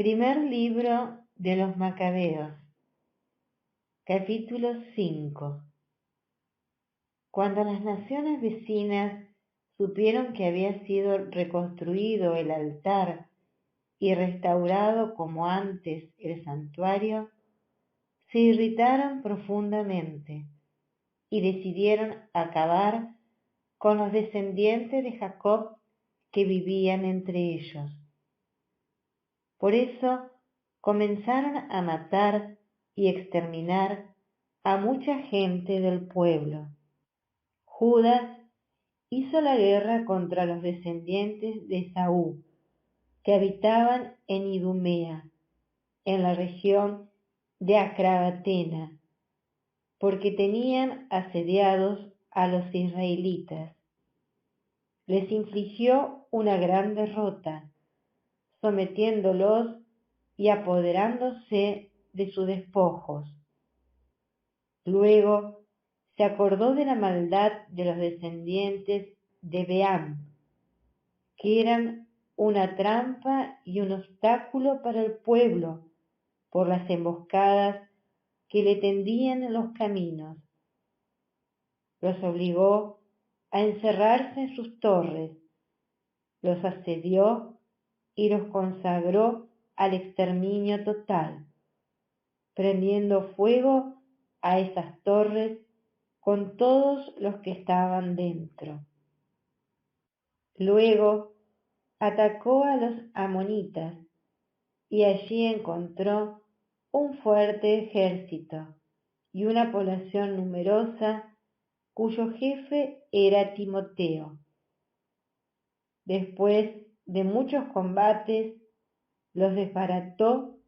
Primer libro de los Macabeos, capítulo 5. Cuando las naciones vecinas supieron que había sido reconstruido el altar y restaurado como antes el santuario, se irritaron profundamente y decidieron acabar con los descendientes de Jacob que vivían entre ellos. Por eso comenzaron a matar y exterminar a mucha gente del pueblo. Judas hizo la guerra contra los descendientes de Esaú, que habitaban en Idumea, en la región de Acrabatena, porque tenían asediados a los israelitas. Les infligió una gran derrota, sometiéndolos y apoderándose de sus despojos. Luego se acordó de la maldad de los descendientes de Beam, que eran una trampa y un obstáculo para el pueblo por las emboscadas que le tendían en los caminos. Los obligó a encerrarse en sus torres, los asedió y los consagró al exterminio total, prendiendo fuego a esas torres con todos los que estaban dentro. Luego atacó a los amonitas y allí encontró un fuerte ejército y una población numerosa cuyo jefe era Timoteo. Después de muchos combates, los desbarató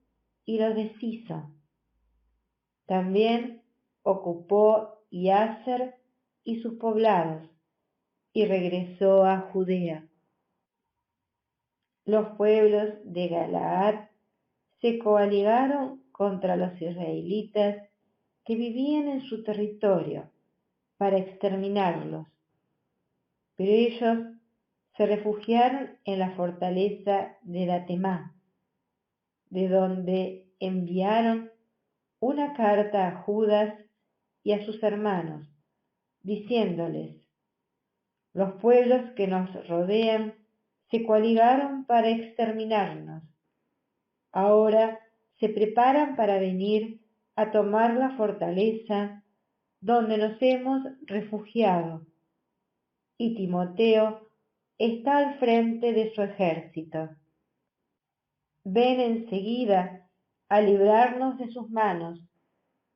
y los deshizo. También ocupó Iaser y sus poblados y regresó a Judea. Los pueblos de Galaad se coaligaron contra los israelitas que vivían en su territorio para exterminarlos, pero ellos se refugiaron en la fortaleza de Datemá, de donde enviaron una carta a Judas y a sus hermanos, diciéndoles: los pueblos que nos rodean se coaligaron para exterminarnos. Ahora se preparan para venir a tomar la fortaleza donde nos hemos refugiado, y Timoteo está al frente de su ejército. Ven enseguida a librarnos de sus manos,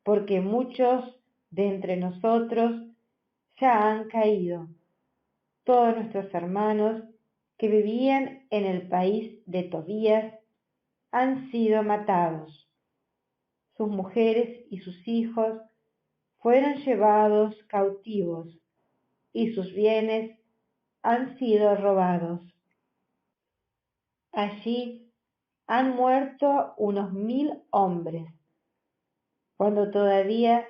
porque muchos de entre nosotros ya han caído. Todos nuestros hermanos que vivían en el país de Tobías han sido matados. Sus mujeres y sus hijos fueron llevados cautivos y sus bienes han sido robados. Allí han muerto unos 1000 hombres. Cuando todavía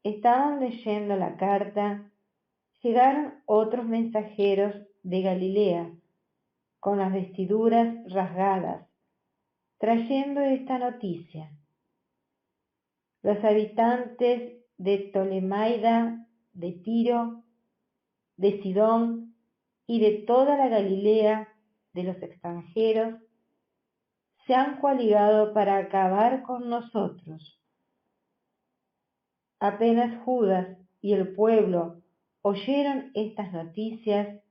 estaban leyendo la carta, llegaron otros mensajeros de Galilea con las vestiduras rasgadas, trayendo esta noticia: los habitantes de Ptolemaida, de Tiro, de Sidón y de toda la Galilea de los extranjeros se han coaligado para acabar con nosotros. Apenas Judas y el pueblo oyeron estas noticias,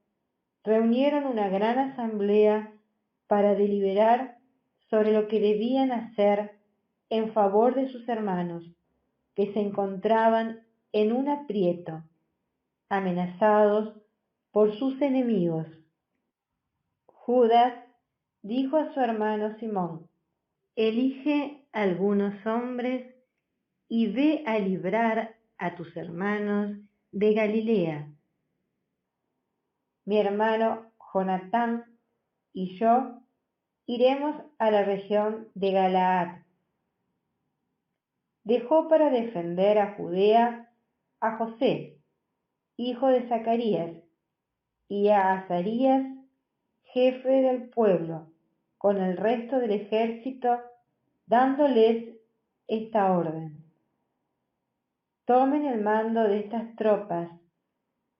reunieron una gran asamblea para deliberar sobre lo que debían hacer en favor de sus hermanos, que se encontraban en un aprieto, amenazados por sus enemigos. Judas dijo a su hermano Simón: elige algunos hombres y ve a librar a tus hermanos de Galilea. Mi hermano Jonatán y yo iremos a la región de Galaad. Dejó para defender a Judea a José, hijo de Zacarías, y a Azarías, jefe del pueblo, con el resto del ejército, dándoles esta orden: tomen el mando de estas tropas,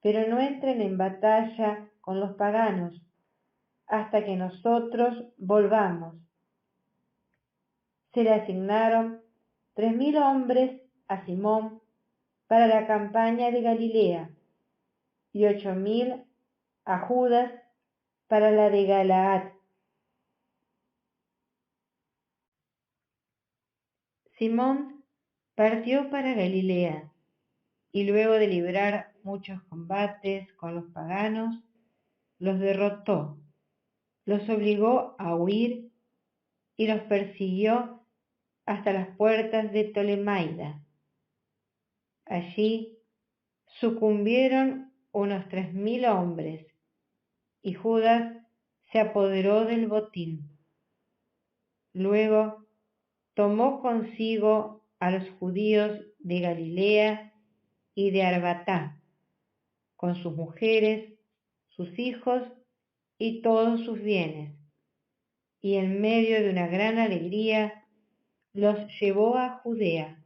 pero no entren en batalla con los paganos hasta que nosotros volvamos. Se le asignaron 3.000 hombres a Simón para la campaña de Galilea y 8.000 a Judas para la de Galaad. Simón partió para Galilea y luego de librar muchos combates con los paganos, los derrotó, los obligó a huir y los persiguió hasta las puertas de Ptolemaida. Allí sucumbieron unos 3.000 hombres y Judas se apoderó del botín. Luego tomó consigo a los judíos de Galilea y de Arbatá, con sus mujeres, sus hijos y todos sus bienes, y en medio de una gran alegría los llevó a Judea.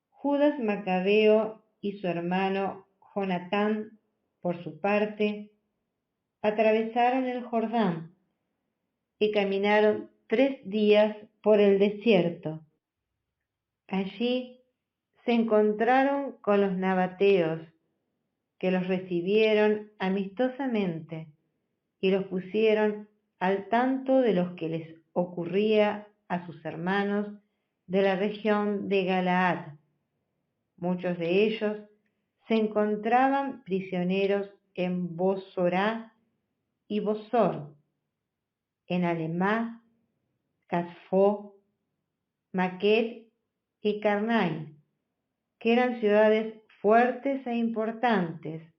Judas Macabeo y su hermano Jonatán, por su parte, atravesaron el Jordán y caminaron 3 días por el desierto. Allí se encontraron con los nabateos, que los recibieron amistosamente y los pusieron al tanto de lo que les ocurría a sus hermanos de la región de Galaad. Muchos de ellos se encontraban prisioneros en Bosorá y Bosor, en Alemá, Casfó, Maquet y Carnai, que eran ciudades fuertes e importantes.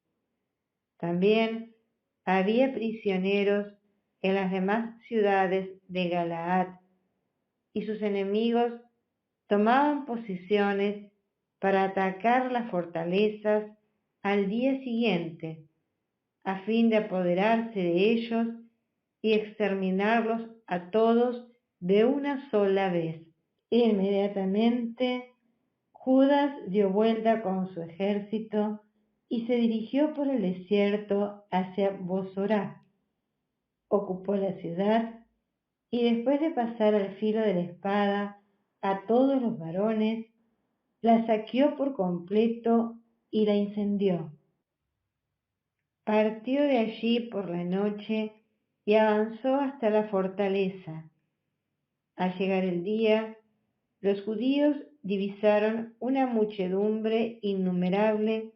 También había prisioneros en las demás ciudades de Galaad, y sus enemigos tomaban posiciones para atacar las fortalezas al día siguiente, a fin de apoderarse de ellos y exterminarlos a todos de una sola vez. Inmediatamente Judas dio vuelta con su ejército y se dirigió por el desierto hacia Bosorá. Ocupó la ciudad y después de pasar al filo de la espada a todos los varones, la saqueó por completo y la incendió. Partió de allí por la noche y avanzó hasta la fortaleza. Al llegar el día, los judíos divisaron una muchedumbre innumerable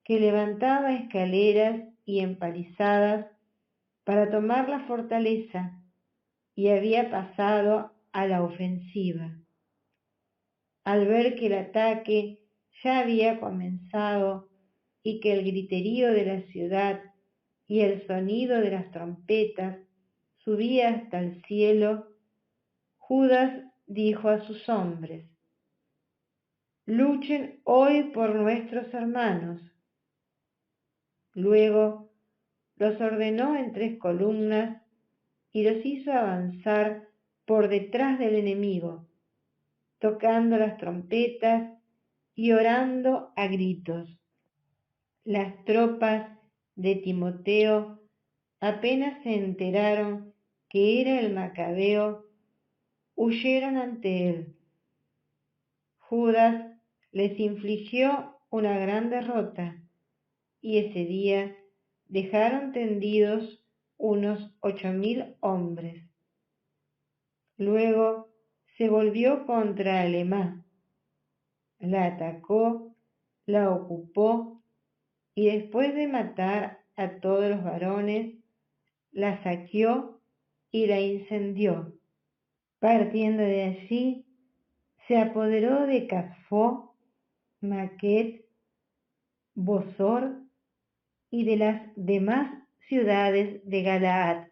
que levantaba escaleras y empalizadas para tomar la fortaleza y había pasado a la ofensiva. Al ver que el ataque ya había comenzado y que el griterío de la ciudad y el sonido de las trompetas subía hasta el cielo, Judas dijo a sus hombres: luchen hoy por nuestros hermanos. Luego los ordenó en 3 columnas y los hizo avanzar por detrás del enemigo, tocando las trompetas y orando a gritos. Las tropas de Timoteo apenas se enteraron que era el Macabeo, huyeron ante él. Judas les infligió una gran derrota y ese día dejaron tendidos unos 8.000 hombres. Luego se volvió contra Alemá, la atacó, la ocupó y después de matar a todos los varones, la saqueó y la incendió. Partiendo de allí, se apoderó de Casfó, Maquet, Bosor y de las demás ciudades de Galaad.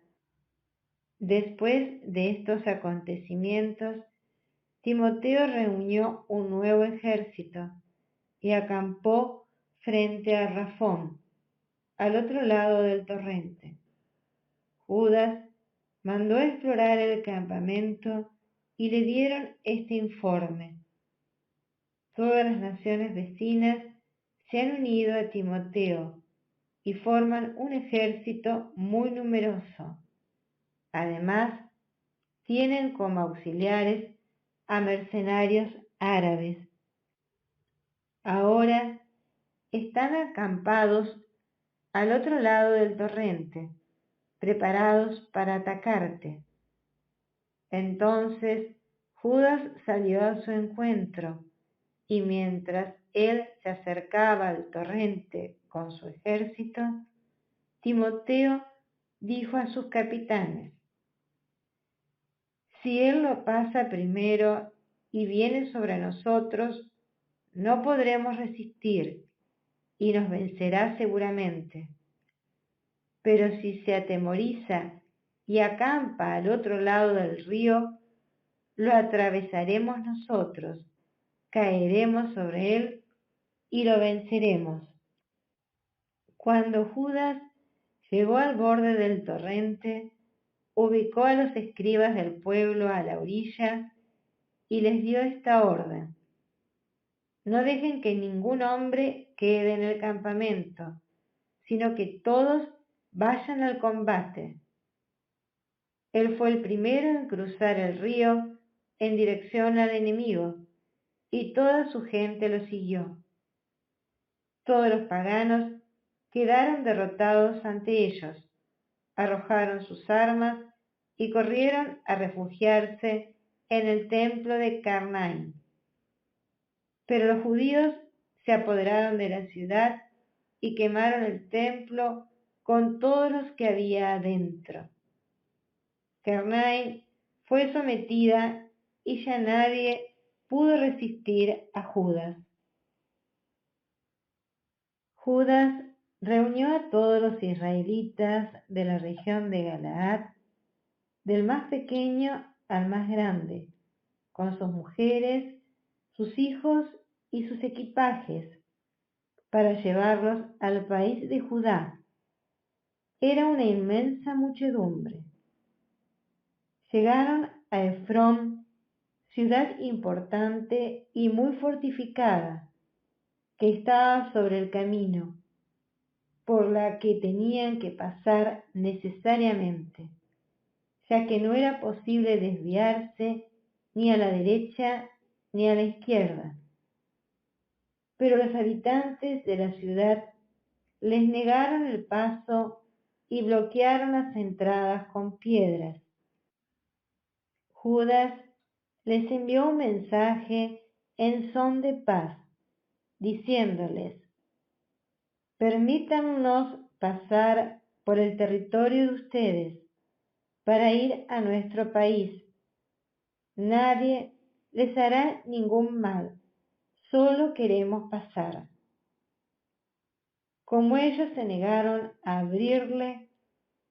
Después de estos acontecimientos, Timoteo reunió un nuevo ejército y acampó frente a Rafón, al otro lado del torrente. Judas mandó explorar el campamento y le dieron este informe: todas las naciones vecinas se han unido a Timoteo y forman un ejército muy numeroso. Además, tienen como auxiliares a mercenarios árabes. Ahora están acampados al otro lado del torrente, preparados para atacarte. Entonces Judas salió a su encuentro, y mientras él se acercaba al torrente con su ejército, Timoteo dijo a sus capitanes: si él lo pasa primero y viene sobre nosotros, no podremos resistir y nos vencerá seguramente. Pero si se atemoriza y acampa al otro lado del río, lo atravesaremos nosotros, caeremos sobre él y lo venceremos. Cuando Judas llegó al borde del torrente, ubicó a los escribas del pueblo a la orilla y les dio esta orden: no dejen que ningún hombre quede en el campamento, sino que todos vayan al combate. Él fue el primero en cruzar el río en dirección al enemigo, y toda su gente lo siguió. Todos los paganos quedaron derrotados ante ellos, arrojaron sus armas y corrieron a refugiarse en el templo de Carnaim. Pero los judíos se apoderaron de la ciudad y quemaron el templo con todos los que había adentro. Carnaim fue sometida y ya nadie pudo resistir a Judas. Judas reunió a todos los israelitas de la región de Galaad, del más pequeño al más grande, con sus mujeres, sus hijos y sus equipajes, para llevarlos al país de Judá. Era una inmensa muchedumbre. Llegaron a Efrón, ciudad importante y muy fortificada, que estaba sobre el camino, por la que tenían que pasar necesariamente, ya que no era posible desviarse ni a la derecha ni a la izquierda. Pero los habitantes de la ciudad les negaron el paso y bloquearon las entradas con piedras. Judas les envió un mensaje en son de paz, diciéndoles: permítannos pasar por el territorio de ustedes para ir a nuestro país. Nadie les hará ningún mal, solo queremos pasar. Como ellos se negaron a abrirle,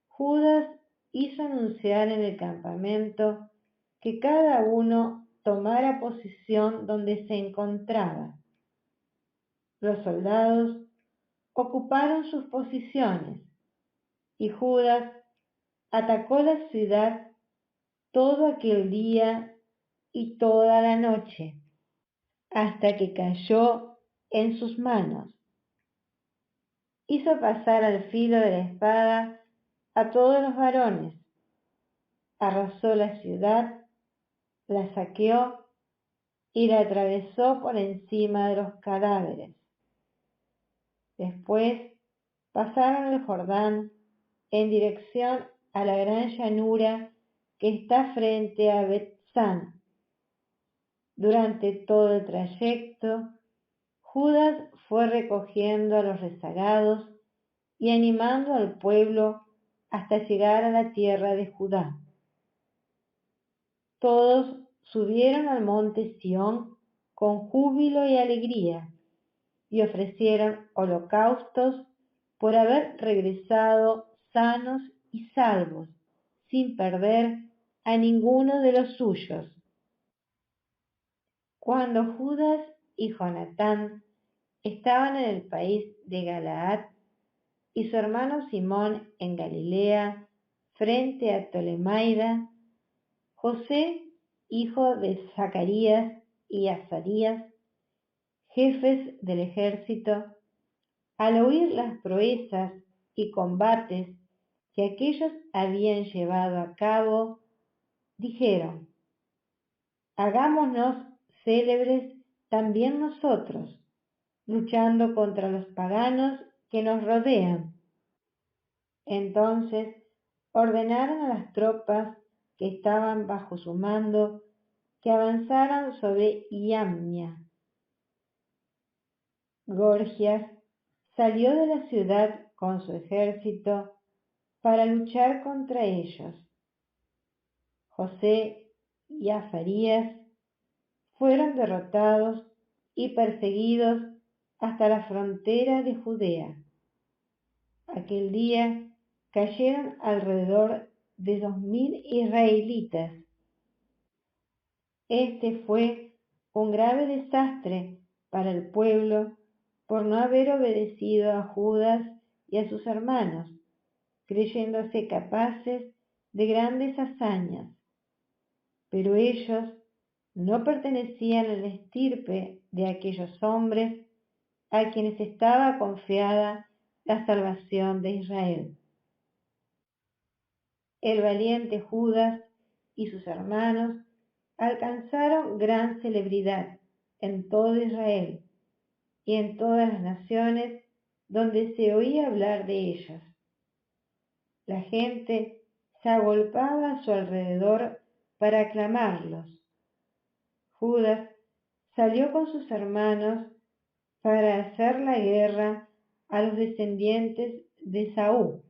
Judas hizo anunciar en el campamento que cada uno tomara posición donde se encontraba. Los soldados ocuparon sus posiciones y Judas atacó la ciudad todo aquel día y toda la noche, hasta que cayó en sus manos. Hizo pasar al filo de la espada a todos los varones, arrasó la ciudad, la saqueó y la atravesó por encima de los cadáveres. Después pasaron el Jordán en dirección a la gran llanura que está frente a Betzán. Durante todo el trayecto, Judas fue recogiendo a los rezagados y animando al pueblo hasta llegar a la tierra de Judá. Todos subieron al monte Sión con júbilo y alegría y ofrecieron holocaustos por haber regresado sanos y salvos, sin perder a ninguno de los suyos. Cuando Judas y Jonatán estaban en el país de Galaad y su hermano Simón en Galilea, frente a Tolemaida, José, hijo de Zacarías y Azarías, jefes del ejército, al oír las proezas y combates que aquellos habían llevado a cabo, dijeron: hagámonos célebres también nosotros, luchando contra los paganos que nos rodean. Entonces ordenaron a las tropas que estaban bajo su mando que avanzaran sobre Yamnia. Gorgias salió de la ciudad con su ejército para luchar contra ellos. José y Azarías fueron derrotados y perseguidos hasta la frontera de Judea. Aquel día cayeron alrededor de 2000 israelitas. Este fue un grave desastre para el pueblo por no haber obedecido a Judas y a sus hermanos, creyéndose capaces de grandes hazañas. Pero ellos no pertenecían a la estirpe de aquellos hombres a quienes estaba confiada la salvación de Israel. El valiente Judas y sus hermanos alcanzaron gran celebridad en todo Israel y en todas las naciones donde se oía hablar de ellos. La gente se agolpaba a su alrededor para aclamarlos. Judas salió con sus hermanos para hacer la guerra a los descendientes de Saúl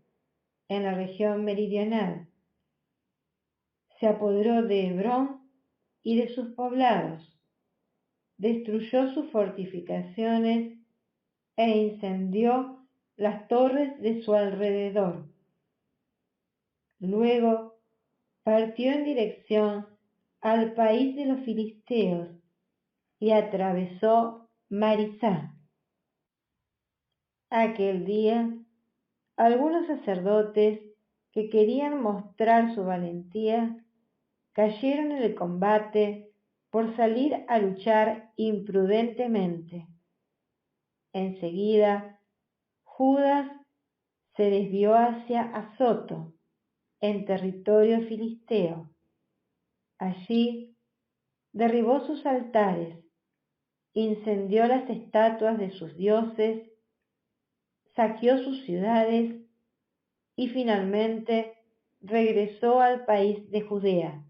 en la región meridional. Se apoderó de Hebrón y de sus poblados, destruyó sus fortificaciones e incendió las torres de su alrededor. Luego partió en dirección al país de los filisteos y atravesó Marisá. Aquel día, algunos sacerdotes que querían mostrar su valentía cayeron en el combate por salir a luchar imprudentemente. Enseguida, Judas se desvió hacia Azoto, en territorio filisteo. Allí derribó sus altares, incendió las estatuas de sus dioses, saqueó sus ciudades y finalmente regresó al país de Judea.